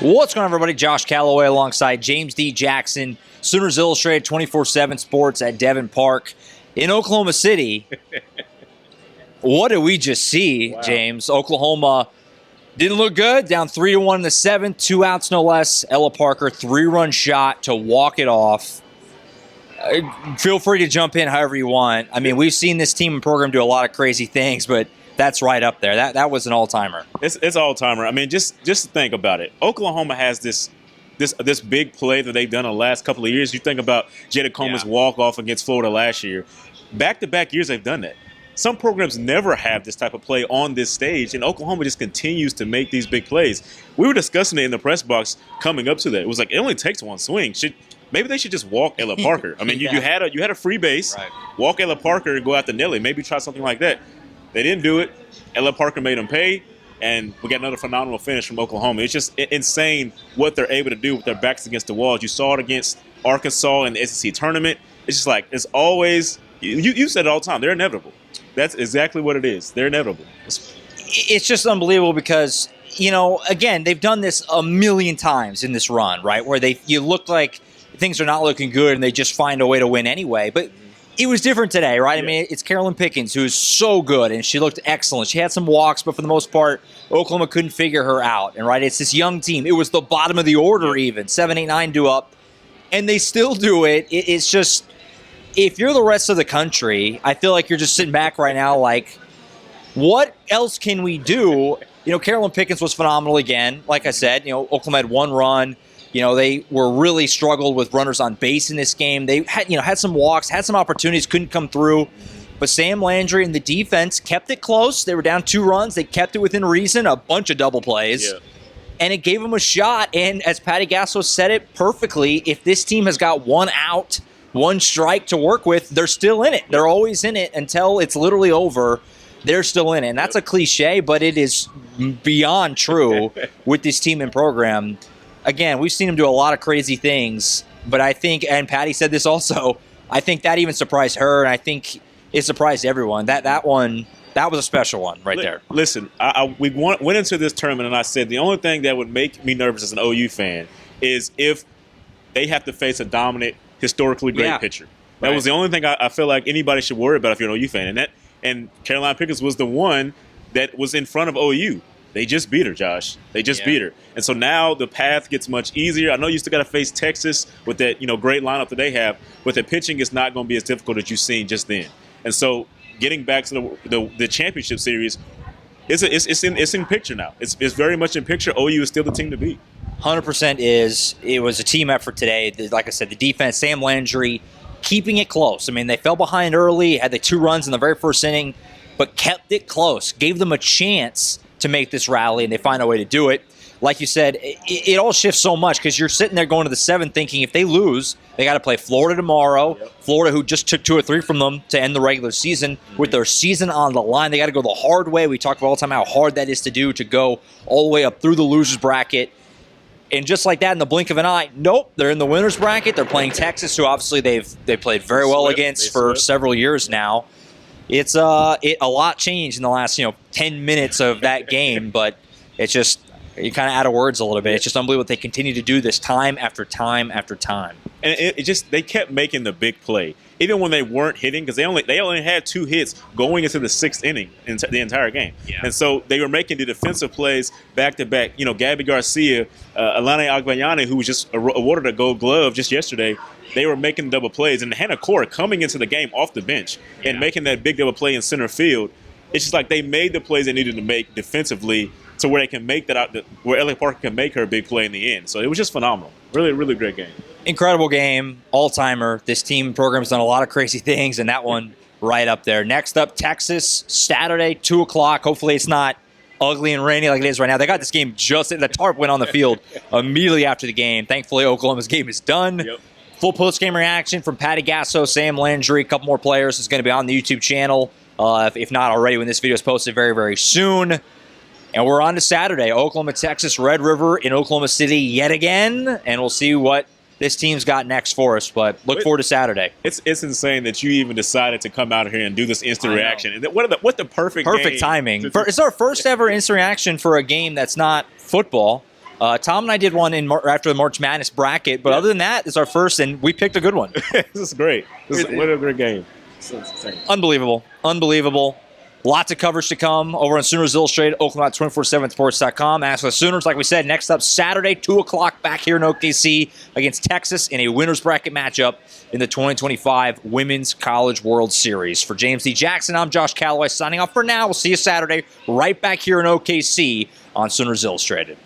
What's going on, everybody? Josh Callaway alongside James D. Jackson, Sooners Illustrated 24/7 Sports at Devon Park in Oklahoma City. What did we just see, Wow. James? Oklahoma didn't look good. Down 3-1 in the seventh, 2 outs no less. Ella Parker, 3-run shot to walk it off. Feel free to jump in however you want. I mean, we've seen this team and program do a lot of crazy things, but that's right up there. That was an all-timer. It's all-timer. I mean, just think about it. Oklahoma has this big play that they've done in the last couple of years. You think about Jada Coleman's walk-off against Florida last year. Back-to-back years they've done that. Some programs never have this type of play on this stage, and Oklahoma just continues to make these big plays. We were discussing it in the press box coming up to that. It was like, it only takes one swing. Maybe they should just walk Ella Parker. I mean, you had a free base, Right. Walk Ella Parker and go after Nelly. Maybe try something like that. They didn't do it. Ella Parker made them pay, and we got another phenomenal finish from Oklahoma. It's just insane what they're able to do with their backs against the walls. You saw it against Arkansas in the SEC tournament. It's just like, it's always, you said it all the time, they're inevitable. That's exactly what it is. They're inevitable. It's just unbelievable because, again, they've done this a million times in this run, right? Where you look like things are not looking good and they just find a way to win anyway. But it was different today, right? Yeah. I mean, it's Carolyn Pickens, who's so good, and she looked excellent. She had some walks, but for the most part, Oklahoma couldn't figure her out. And, right, it's this young team. It was the bottom of the order even, 7, 8, 9 due up, and they still do it. It's just, if you're the rest of the country, I feel like you're just sitting back right now like, what else can we do? Carolyn Pickens was phenomenal again. Like I said, Oklahoma had 1 run. They were really struggled with runners on base in this game. They had some walks, had some opportunities, couldn't come through. But Sam Landry and the defense kept it close. They were down 2 runs. They kept it within reason, a bunch of double plays. Yeah. And it gave them a shot. And as Patty Gasso said it perfectly, if this team has got 1 out, 1 strike to work with, they're still in it. They're always in it until it's literally over. They're still in it. And that's a cliche, but it is beyond true with this team and program. Again, we've seen him do a lot of crazy things, but I think, and Patty said this also, I think that even surprised her, and I think it surprised everyone. That one, that was a special one right there. Listen, we went into this tournament, and I said the only thing that would make me nervous as an OU fan is if they have to face a dominant, historically great pitcher. That was the only thing I feel like anybody should worry about if you're an OU fan. And Carolina Pickens was the one that was in front of OU. They just beat her, Josh. They just beat her. And so now the path gets much easier. I know you still got to face Texas with that great lineup that they have, but the pitching is not going to be as difficult as you've seen just then. And so getting back to the championship series, it's in picture now. It's very much in picture. OU is still the team to beat. 100% is. It was a team effort today. Like I said, the defense, Sam Landry, keeping it close. I mean, they fell behind early, had the 2 runs in the very first inning, but kept it close, gave them a chance to make this rally, and they find a way to do it. Like you said, it all shifts so much because you're sitting there going to the 7th thinking if they lose, they got to play Florida tomorrow. Yep. Florida, who just took 2 or 3 from them to end the regular season, with their season on the line. They got to go the hard way. We talk about all the time how hard that is to do, to go all the way up through the losers bracket. And just like that, in the blink of an eye, nope, they're in the winners bracket. They're playing Texas, who obviously they've played very well against for several years now. It's a lot changed in the last 10 minutes of that game, but it's just, you're kind of out of words a little bit. It's just unbelievable they continue to do this time after time after time. And it just, they kept making the big play, even when they weren't hitting, because they only had 2 hits going into the 6th inning in the entire game. Yeah. And so they were making the defensive plays back to back. Gabby Garcia, Alana Agbayani, who was just awarded a Gold Glove just yesterday. They were making double plays, and Hannah Core coming into the game off the bench and making that big double play in center field. It's just like they made the plays they needed to make defensively to where they can make that out, where Ella Parker can make her big play in the end. So it was just phenomenal. Really, really great game. Incredible game, all-timer. This team program's done a lot of crazy things, and that one right up there. Next up, Texas, Saturday, 2 o'clock. Hopefully it's not ugly and rainy like it is right now. They got this game the tarp went on the field immediately after the game. Thankfully, Oklahoma's game is done. Yep. Full post-game reaction from Patty Gasso, Sam Landry, a couple more players. It's going to be on the YouTube channel, if not already, when this video is posted very, very soon. And we're on to Saturday, Oklahoma, Texas, Red River in Oklahoma City yet again. And we'll see what this team's got next for us, but look forward to Saturday. It's insane that you even decided to come out here and do this instant reaction. And what the perfect timing. It's our first ever instant reaction for a game that's not football. Tom and I did one after the March Madness bracket, but other than that, it's our first, and we picked a good one. This is great. What a great game. Unbelievable. Lots of coverage to come over on Sooners Illustrated, Oakland247sports.com. As for the Sooners, like we said, next up Saturday, 2 o'clock back here in OKC against Texas in a winner's bracket matchup in the 2025 Women's College World Series. For James D. Jackson, I'm Josh Callaway signing off for now. We'll see you Saturday right back here in OKC on Sooners Illustrated.